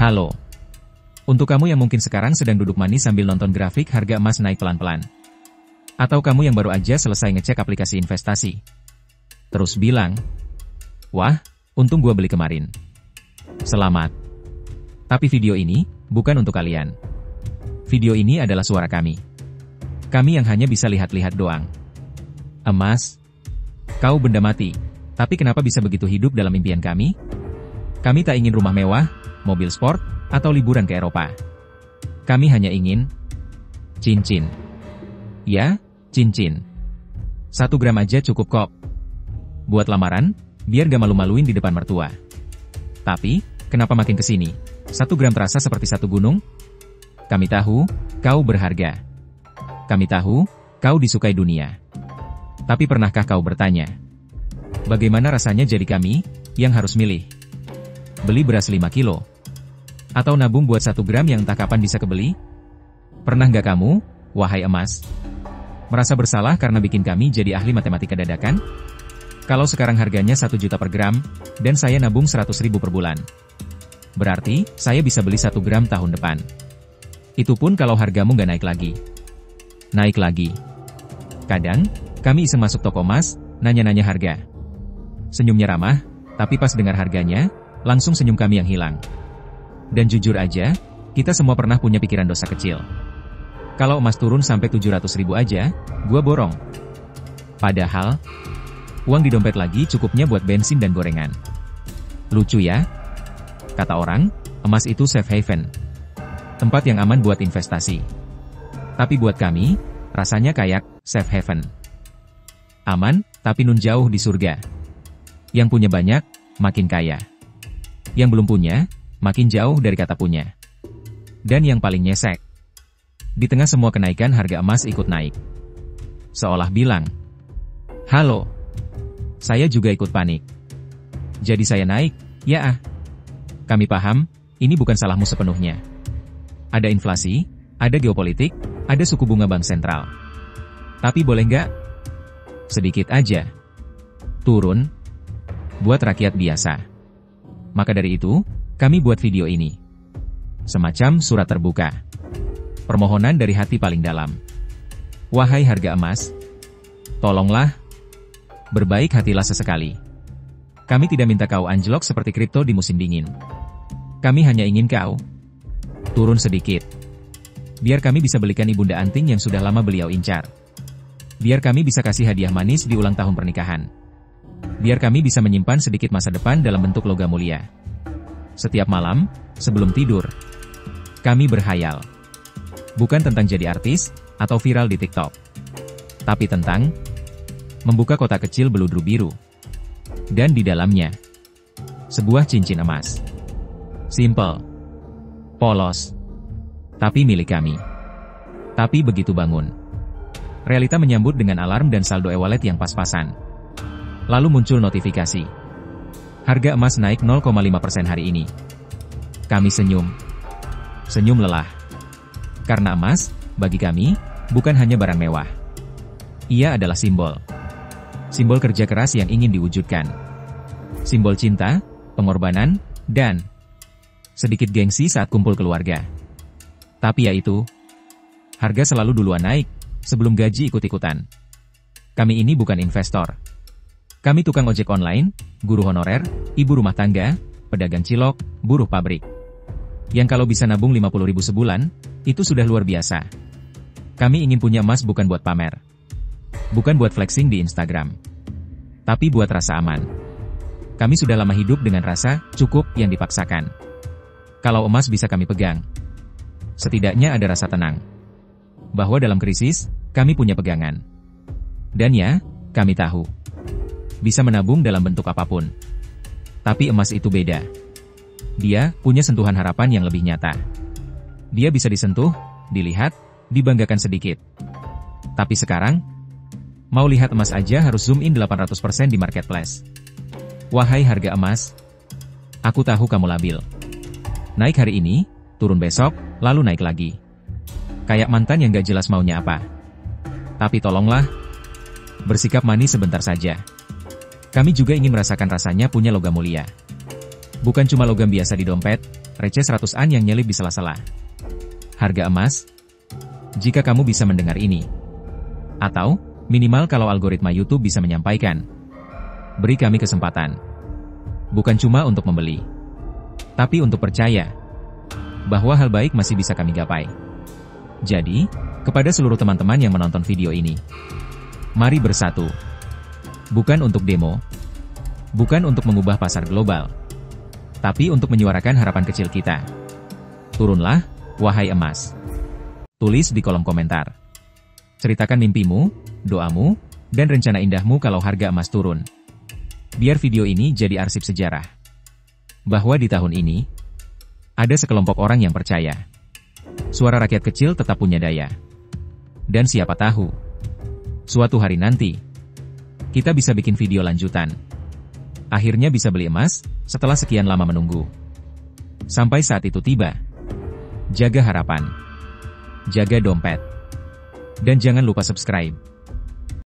Halo. Untuk kamu yang mungkin sekarang sedang duduk manis sambil nonton grafik harga emas naik pelan-pelan. Atau kamu yang baru aja selesai ngecek aplikasi investasi. Terus bilang, wah, untung gua beli kemarin. Selamat. Tapi video ini bukan untuk kalian. Video ini adalah suara kami. Kami yang hanya bisa lihat-lihat doang. Emas, kau benda mati. Tapi kenapa bisa begitu hidup dalam impian kami? Kami tak ingin rumah mewah, mobil sport, atau liburan ke Eropa. Kami hanya ingin cincin. Ya, cincin. 1 gram aja cukup kok. Buat lamaran, biar gak malu-maluin di depan mertua. Tapi, kenapa makin kesini? 1 gram terasa seperti 1 gunung? Kami tahu, kau berharga. Kami tahu, kau disukai dunia. Tapi pernahkah kau bertanya, bagaimana rasanya jadi kami, yang harus milih? Beli beras 5 kilo? Atau nabung buat 1 gram yang entah kapan bisa kebeli? Pernah nggak kamu, wahai emas, merasa bersalah karena bikin kami jadi ahli matematika dadakan? Kalau sekarang harganya 1 juta per gram, dan saya nabung 100 ribu per bulan. Berarti, saya bisa beli 1 gram tahun depan. Itu pun kalau hargamu nggak naik lagi. Naik lagi. Kadang, kami iseng masuk toko emas, nanya-nanya harga. Senyumnya ramah, tapi pas dengar harganya, langsung senyum kami yang hilang. Dan jujur aja, kita semua pernah punya pikiran dosa kecil. Kalau emas turun sampai 700 ribu aja, gua borong. Padahal, uang di dompet lagi cukupnya buat bensin dan gorengan. Lucu ya? Kata orang, emas itu safe haven. Tempat yang aman buat investasi. Tapi buat kami, rasanya kayak safe haven. Aman, tapi nun jauh di surga. Yang punya banyak, makin kaya. Yang belum punya, makin jauh dari kata punya. Dan yang paling nyesek, di tengah semua kenaikan harga emas ikut naik. Seolah bilang, halo, saya juga ikut panik. Jadi saya naik, ya ah. Kami paham, ini bukan salahmu sepenuhnya. Ada inflasi, ada geopolitik, ada suku bunga bank sentral. Tapi boleh nggak? Sedikit aja. Turun. Buat rakyat biasa. Maka dari itu, kami buat video ini. Semacam surat terbuka. Permohonan dari hati paling dalam. Wahai harga emas, tolonglah, berbaik hatilah sesekali. Kami tidak minta kau anjlok seperti kripto di musim dingin. Kami hanya ingin kau turun sedikit. Biar kami bisa belikan ibunda anting yang sudah lama beliau incar. Biar kami bisa kasih hadiah manis di ulang tahun pernikahan. Biar kami bisa menyimpan sedikit masa depan dalam bentuk logam mulia. Setiap malam, sebelum tidur, kami berhayal. Bukan tentang jadi artis, atau viral di TikTok. Tapi tentang membuka kotak kecil beludru biru. Dan di dalamnya, sebuah cincin emas. Simple. Polos. Tapi milik kami. Tapi begitu bangun, realita menyambut dengan alarm dan saldo e-wallet yang pas-pasan. Lalu muncul notifikasi. Harga emas naik 0,5% hari ini. Kami senyum. Senyum lelah. Karena emas, bagi kami, bukan hanya barang mewah. Ia adalah simbol. Simbol kerja keras yang ingin diwujudkan. Simbol cinta, pengorbanan, dan sedikit gengsi saat kumpul keluarga. Tapi yaitu, harga selalu duluan naik, sebelum gaji ikut-ikutan. Kami ini bukan investor. Kami tukang ojek online, guru honorer, ibu rumah tangga, pedagang cilok, buruh pabrik. Yang kalau bisa nabung 50 ribu sebulan, itu sudah luar biasa. Kami ingin punya emas bukan buat pamer. Bukan buat flexing di Instagram. Tapi buat rasa aman. Kami sudah lama hidup dengan rasa cukup yang dipaksakan. Kalau emas bisa kami pegang, setidaknya ada rasa tenang. Bahwa dalam krisis, kami punya pegangan. Dan ya, kami tahu. Bisa menabung dalam bentuk apapun. Tapi emas itu beda. Dia punya sentuhan harapan yang lebih nyata. Dia bisa disentuh, dilihat, dibanggakan sedikit. Tapi sekarang, mau lihat emas aja harus zoom in 800% di marketplace. Wahai harga emas, aku tahu kamu labil. Naik hari ini, turun besok, lalu naik lagi. Kayak mantan yang gak jelas maunya apa. Tapi tolonglah, bersikap manis sebentar saja. Kami juga ingin merasakan rasanya punya logam mulia. Bukan cuma logam biasa di dompet, receh 100-an yang nyelip di sela-sela. Harga emas? Jika kamu bisa mendengar ini. Atau, minimal kalau algoritma YouTube bisa menyampaikan. Beri kami kesempatan. Bukan cuma untuk membeli, tapi untuk percaya bahwa hal baik masih bisa kami gapai. Jadi, kepada seluruh teman-teman yang menonton video ini, mari bersatu. Bukan untuk demo, bukan untuk mengubah pasar global, tapi untuk menyuarakan harapan kecil kita. Turunlah, wahai emas. Tulis di kolom komentar. Ceritakan mimpimu, doamu, dan rencana indahmu kalau harga emas turun. Biar video ini jadi arsip sejarah. Bahwa di tahun ini, ada sekelompok orang yang percaya. Suara rakyat kecil tetap punya daya. Dan siapa tahu, suatu hari nanti, kita bisa bikin video lanjutan. Akhirnya bisa beli emas, setelah sekian lama menunggu. Sampai saat itu tiba. Jaga harapan. Jaga dompet. Dan jangan lupa subscribe.